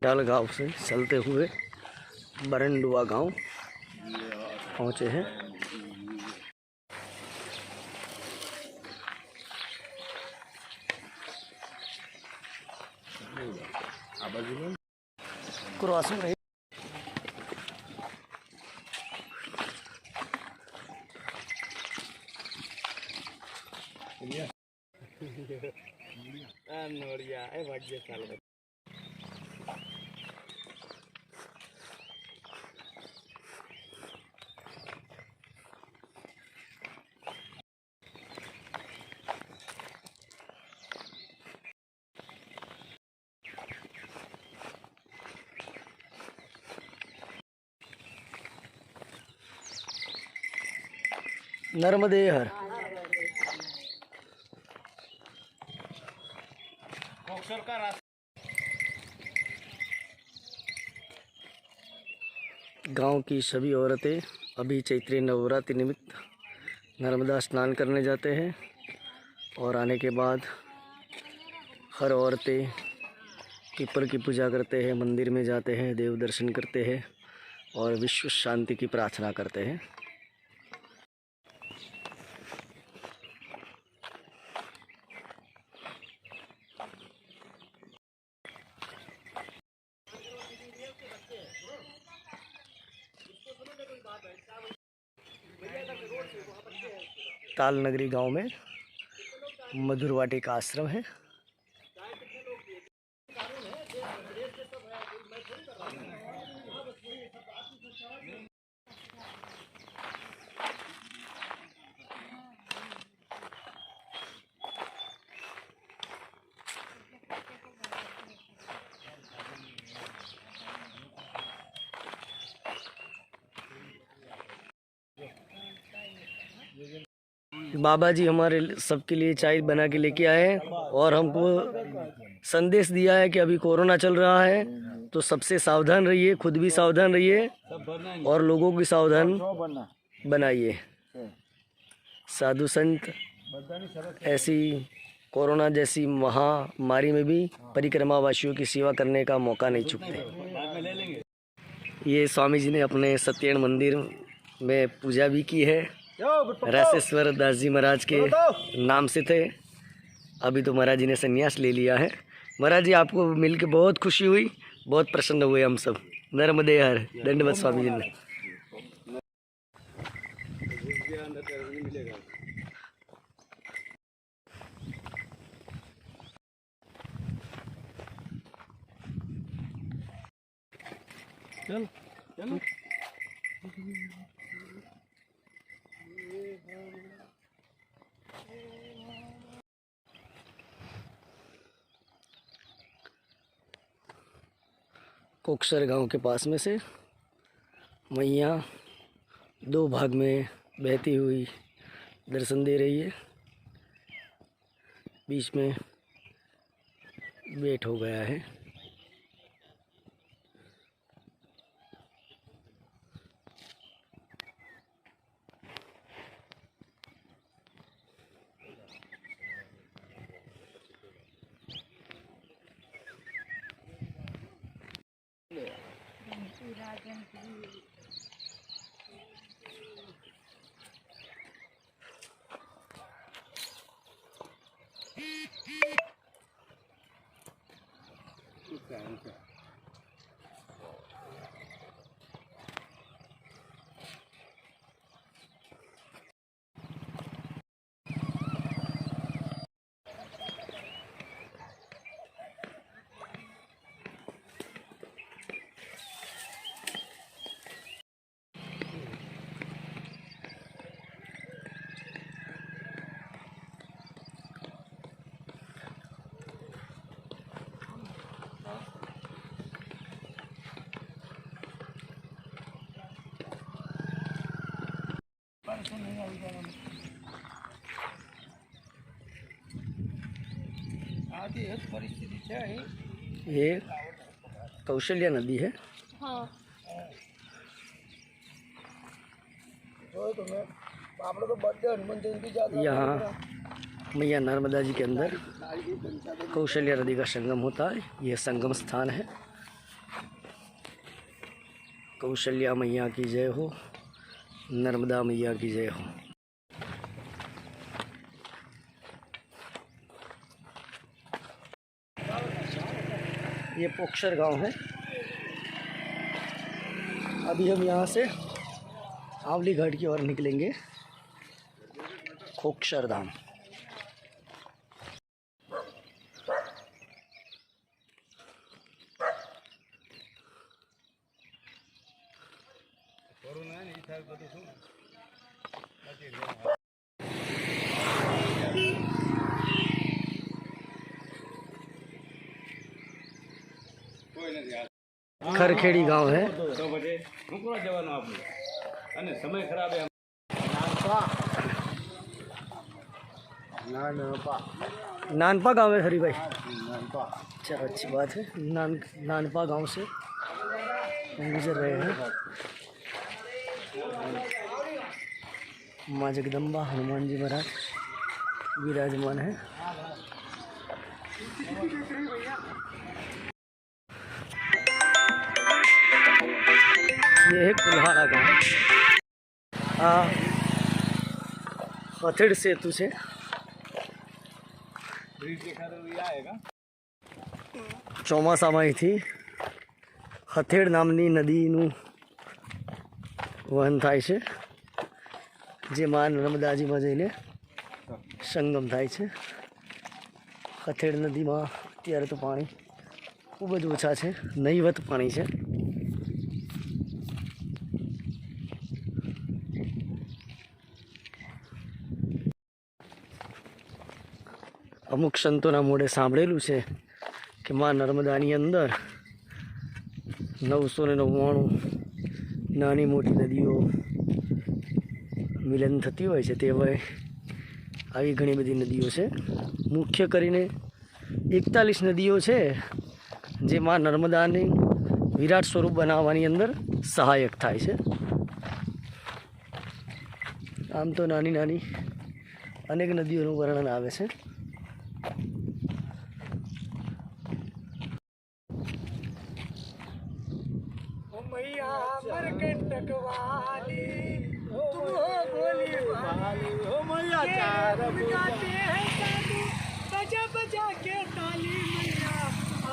डाल गांव से चलते हुए बरंडुआ गांव पहुंचे हैं। क्रॉसिंग रही नोड़िया भाग्य साल नर्मदे हर गांव की सभी औरतें अभी चैत्री नवरात्रि निमित्त नर्मदा स्नान करने जाते हैं और आने के बाद हर औरतें पीपल की पूजा करते हैं, मंदिर में जाते हैं, देव दर्शन करते हैं और विश्व शांति की प्रार्थना करते हैं। ताल नगरी गांव में मधुरवाटी का आश्रम है। बाबा जी हमारे सबके लिए चाय बना के लेके आए हैं और हमको संदेश दिया है कि अभी कोरोना चल रहा है तो सबसे सावधान रहिए, खुद भी सावधान रहिए और लोगों की सावधान बनाइए। साधु संत ऐसी कोरोना जैसी महामारी में भी परिक्रमा वासियों की सेवा करने का मौका नहीं चूकते। ये स्वामी जी ने अपने सत्यनारायण मंदिर में पूजा भी की है। रासेश्वर दास जी महाराज के नाम से थे, अभी तो महाराज जी ने संन्यास ले लिया है। महाराज जी आपको मिलके बहुत खुशी हुई, बहुत प्रसन्न हुए हम सब। नर्मदे हर। दंडवत स्वामी जी ने। चल चलो कोकसर गांव के पास में से मैया दो भाग में बहती हुई दर्शन दे रही है। बीच में वेट हो गया है। ये कौशल्या नदी है। हाँ। यहाँ मैया नर्मदा जी के अंदर कौशल्या नदी का संगम होता है। यह संगम स्थान है। कौशल्या मैया की जय हो, नर्मदा मैया की जय हो। ये पोक्षर गांव है। अभी हम यहाँ से आवली घाट की ओर निकलेंगे। खोक्षर धाम। खरखेड़ी गांव है। नानपा गांव है हरी भाई। चलो अच्छी बात है। नानपा गांव से हम गुजर रहे हैं। माँ जगदम्बा हनुमान जी महाराज विराजमान है। ये है कुल्हाड़ा गाँव। हथेड़ सेतु से ચોમાસામાં અહીંથી હથેડ નામની નદીનું વહન થાય છે, જે મા નર્મદાજીમાં જઈને સંગમ થાય છે। હથેડ નદીમાં અત્યારે તો પાણી ખૂબ જ ઓછા છે, નહીવત પાણી છે। અમુક સંતોના મોઢે સાંભળેલું છે કે માં નર્મદાની અંદર 999 નાની મોટી નદીઓ મિલન થતી હોય છે। તે હોય આવી ઘણી બધી નદીઓ છે। મુખ્ય કરીને 41 નદીઓ છે જે માં નર્મદાને વિરાટ સ્વરૂપ બનાવવાની અંદર સહાયક થાય છે। આમ તો નાની નાની અનેક નદીઓનું વર્ણન આવે છે। मैया अमरकंटक वाली तुम हो भोली भाली हो मैया चार बजाते हैं साधु बजा बजा के ताली मैया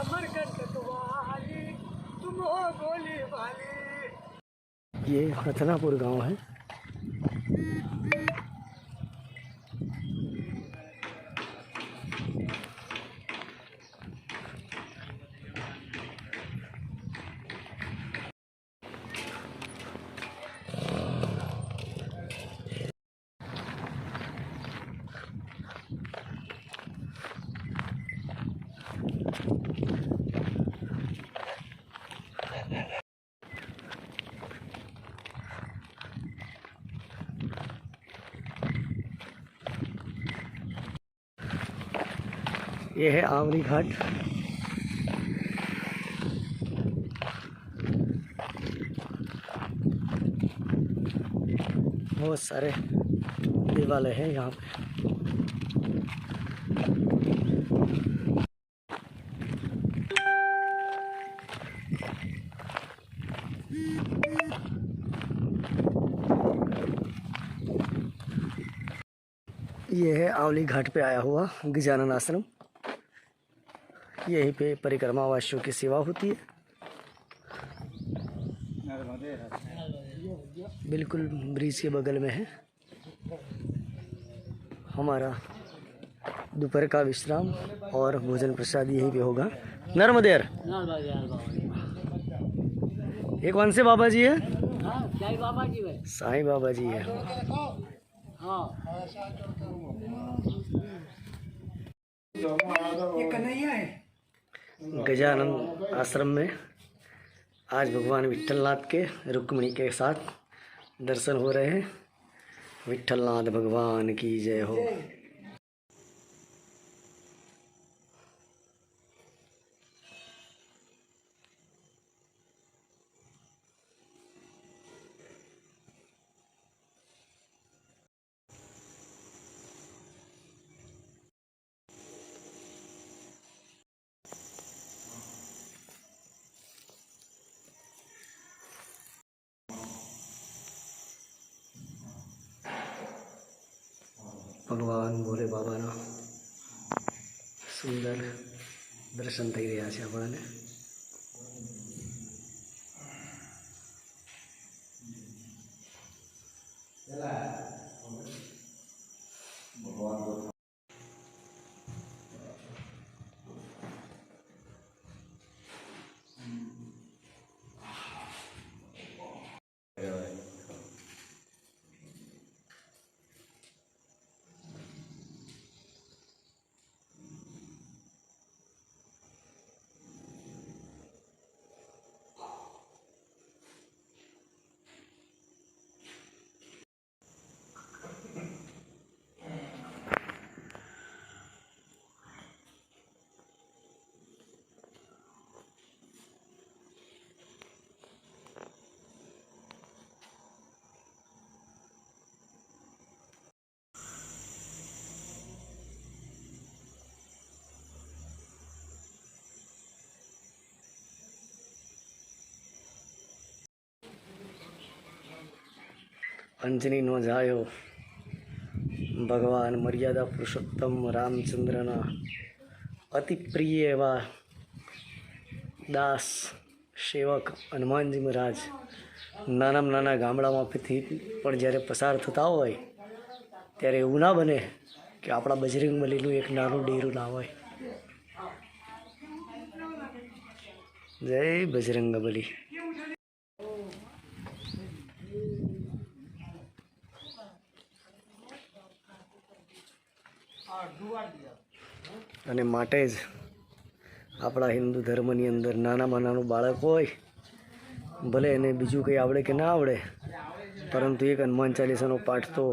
अमरकंटक वाली तुम हो भोली भाली। ये हथनापुर गांव है। ये है आवली घाट। बहुत सारे देवालय हैं यहाँ पे। ये है आवली घाट पे आया हुआ गजानन आश्रम। यहीं पे परिक्रमा वासियों की सेवा होती है। बिल्कुल ब्रिज के बगल में है। हमारा दोपहर का विश्राम और भोजन प्रसाद यहीं पे होगा। नर्मदेर एक वंशे बाबा जी है। साईं बाबा जी है। साईं बाबा जी है। ये कन्हैया है। गजानन आश्रम में आज भगवान विट्ठलनाथ के रुक्मिणी के साथ दर्शन हो रहे हैं। विठलनाथ भगवान की जय हो। ભગવાન ભોલે બાબાના સુંદર દર્શન થઈ રહ્યા છે આપણને। અંજની નો જાયો ભગવાન મર્યાદા પુરુષોત્તમ રામચંદ્રના અતિ પ્રિય એવા દાસ સેવક હનુમાનજી મહારાજ નાનામાં નાના ગામડામાંથી પણ જ્યારે પસાર થતા હોય ત્યારે એવું ના બને કે આપણા બજરંગબલીનું એક નાનું ડેરું ના હોય। જય બજરંગબલી। અને માટે જ આપણા હિન્દુ ધર્મની અંદર નાનામાં નાનું બાળક હોય, ભલે એને બીજું કંઈ આવડે કે ના આવડે, પરંતુ એક હનુમાન ચાલીસાનો પાઠ તો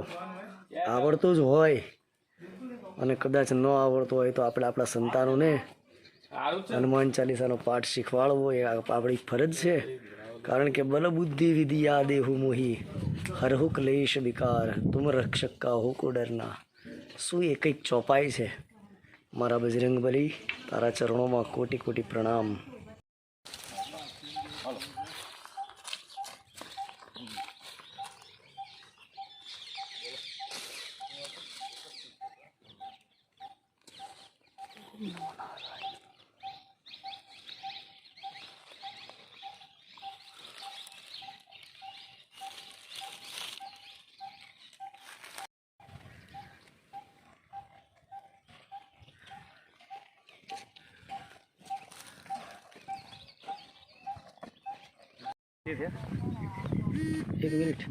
આવડતો જ હોય। અને કદાચ ન આવડતો હોય તો આપણે આપણા સંતાનોને હનુમાન ચાલીસાનો પાઠ શીખવાડવો એ આપણી ફરજ છે। કારણ કે બલ બુદ્ધિ વિદ્યા દેહુ મોહી હરહુ ક્લેશ વિકાર તુમ રક્ષક કા હો કો ડરના। શું એ કંઈક ચોપાઈ છે। મારા બજરંગબલી, તારા ચરણોમાં કોટી કોટી પ્રણામ। एक मिनट।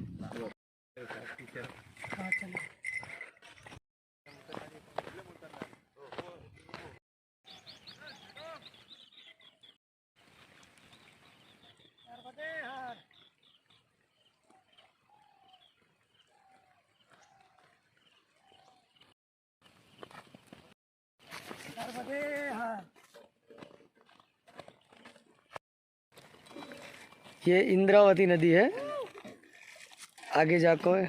ये इंद्रावती नदी है, आगे जाकर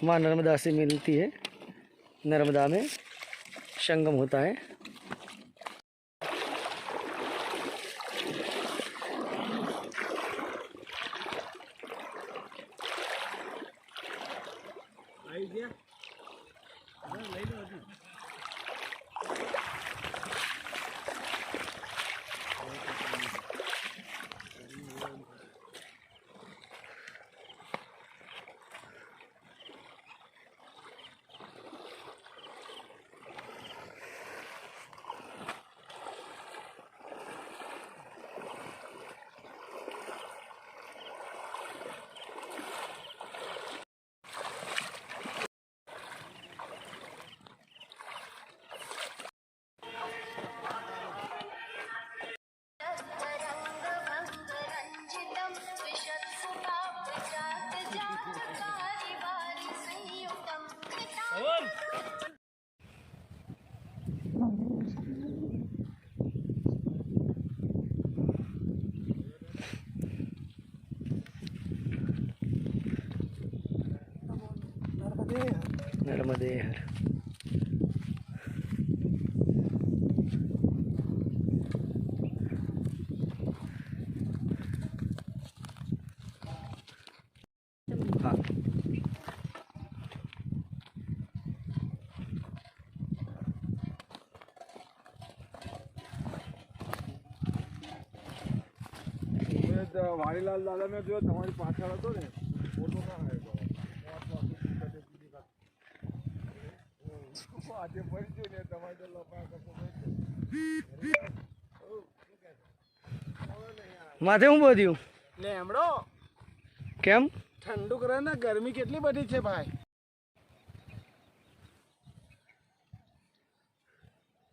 माँ नर्मदा से मिलती है, नर्मदा में संगम होता है। नर्मदे हर। हाँ વાણીલાલ દાદા ને જો તમારી પાછળ હતો ને ફોટો ના આવ્યો આજે ફરી ને તમારે તો લપા કરતો માથે હું બધું લેમડો કેમ ઠંડુ કરે ને ગરમી કેટલી બધી છે ભાઈ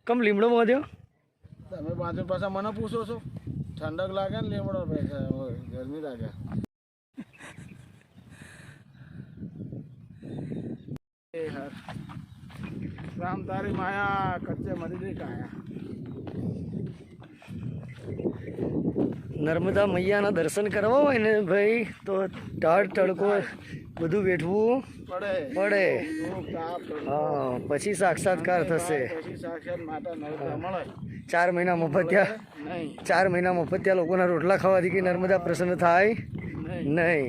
કમ લીમડો બાંધ્યો તમે પાછળ પાછા મને પૂછો છો ઠંડક લાગે ને લીમડો ગરમી લાગે રામ તારી માયા કચ્ચે મરી ગઈ કાયા નર્મદા મૈયાના દર્શન કરવા હોય ને ભાઈ તો ટાઢ તડકો બધું વેઠવું પડે હા પછી સાક્ષાત્કાર થશે 4 મહિના મફત્યા 4 મહિના મફત્યા લોકોના રોટલા ખાવાથી કે નર્મદા પ્રસન્ન થાય નહીં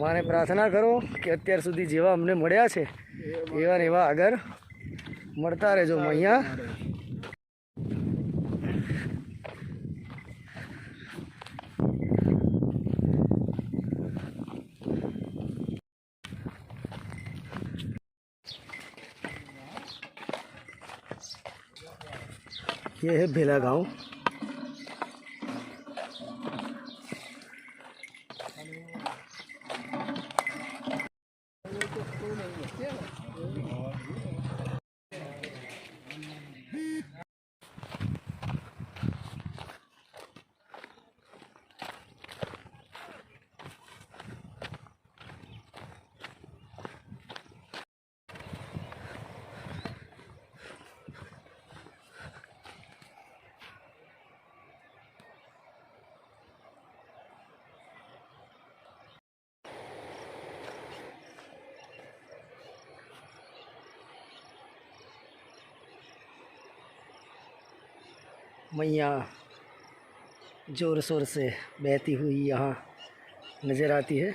માને પ્રાર્થના કરો કે અત્યાર સુધી જેવા અમને મળ્યા છે એવા ને એવા આગળ મળતા રહેજો મૈયા ये है भेला गांव मैया जोर शोर से बहती हुई यहाँ नज़र आती है।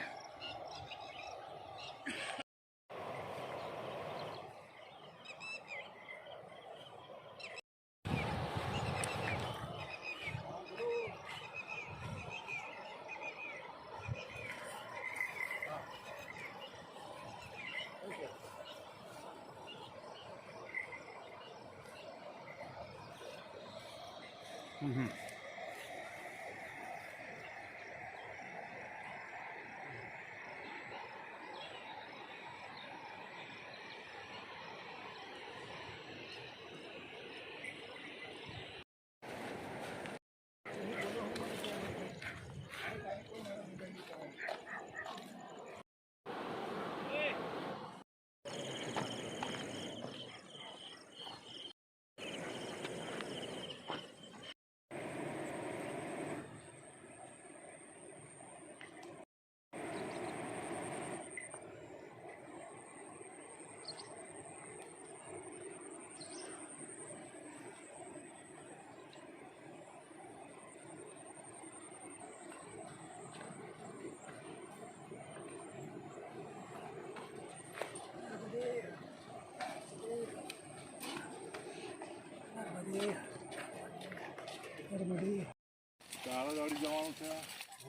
તાળાવાડી જવાનું છે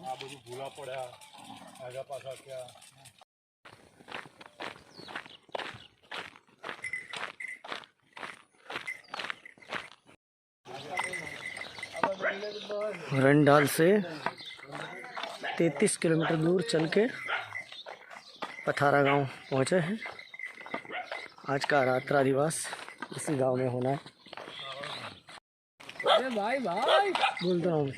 આ બધું ભૂલા પડ્યા આગા પાછા ત્યાં रंडाल से 33 किलोमीटर दूर चल के पथारा गांव पहुंचे हैं। आज का रात्रा दिवस इसी गांव में होना है। अरे भाई भाई बोलता हूँ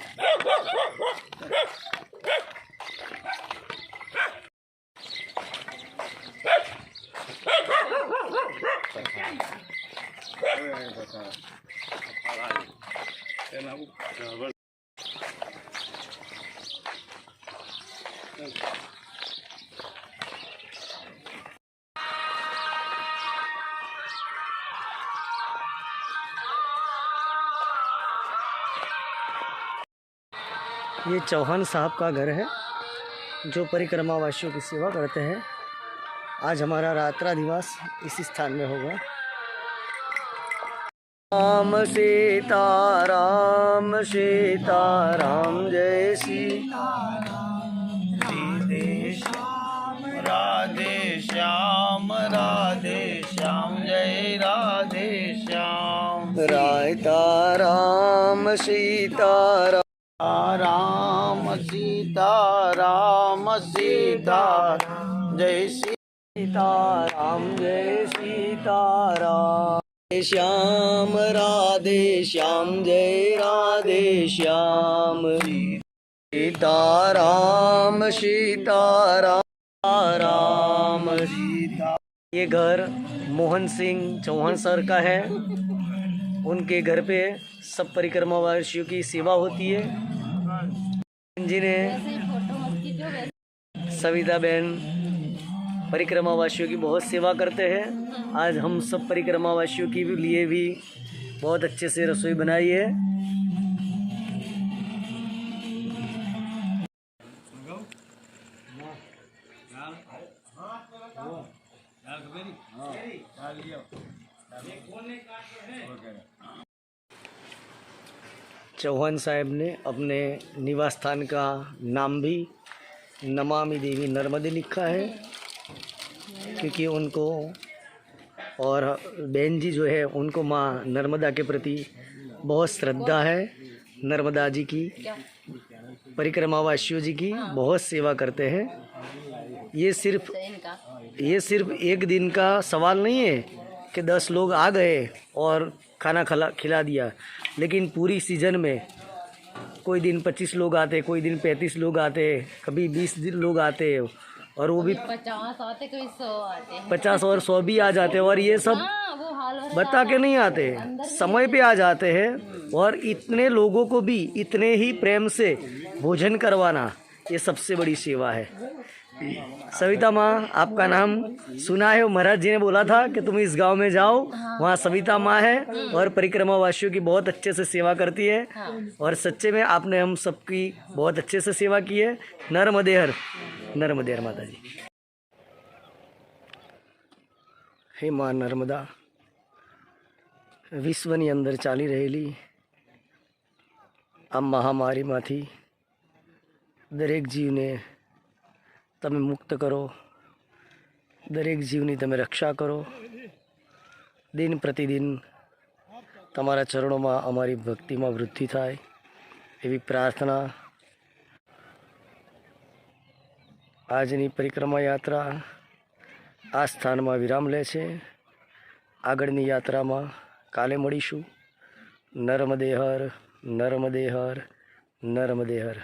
ये चौहान साहब का घर है जो परिक्रमा वासियों की सेवा करते हैं। आज हमारा रात्रा दिवस इसी स्थान में होगा। राम सीताराम सीताराम जय राधे श्याम जय राधे श्याम। रायता राम सीताराम राम सीता जय सीताराम जय सीताराम। श्याम राधे श्याम जय राधे श्याम। सीताराम सीताराम राम सीता। ये घर मोहन सिंह चौहान सर का है। उनके घर पे सब परिक्रमा वासियों की सेवा होती है। जिन्हें सविता बहन परिक्रमा वासियों की बहुत सेवा करते हैं। आज हम सब परिक्रमा वासियों के लिए भी बहुत अच्छे से रसोई बनाई है। चौहान साहब ने अपने निवास स्थान का नाम भी नमामि देवी नर्मदे लिखा है, क्योंकि उनको और बहन जी जो है उनको माँ नर्मदा के प्रति बहुत श्रद्धा है। नर्मदा जी की परिक्रमा वासियों जी की बहुत सेवा करते हैं। ये सिर्फ एक दिन का सवाल नहीं है कि 10 लोग आ गए और खाना खिला दिया, लेकिन पूरी सीजन में कोई दिन 25 लोग आते, कोई दिन 35 लोग आते, कभी 20 लोग आते, और वो भी 50 आते, कोई 100 आते, 50 और 100 भी आ जाते हैं। और ये सब वो हाल हो बता के नहीं आते, समय पे आ जाते हैं। और इतने लोगों को भी इतने ही प्रेम से भोजन करवाना, ये सबसे बड़ी सेवा है। सविता माँ, आपका नाम सुना है, महाराज जी ने बोला था कि तुम इस गांव में जाओ, वहाँ सविता माँ है और परिक्रमा वासियों की बहुत अच्छे से सेवा करती है। और सच्चे में आपने हम सबकी बहुत अच्छे से सेवा की है। नर्मदे हर माता जी। हे माँ नर्मदा, વિશ્વની અંદર ચાલી રહેલી આ મહામારીમાંથી દરેક જીવને તમે મુક્ત કરો, દરેક જીવની તમે રક્ષા કરો। દિન પ્રતિદિન તમારા ચરણોમાં અમારી ભક્તિમાં વૃદ્ધિ થાય એવી પ્રાર્થના। આજની પરિક્રમા યાત્રા આ સ્થાનમાં વિરામ લે છે। આગળની યાત્રામાં કાલે મળીશું। નર્મદે હર, નર્મદે હર, નર્મદે હર।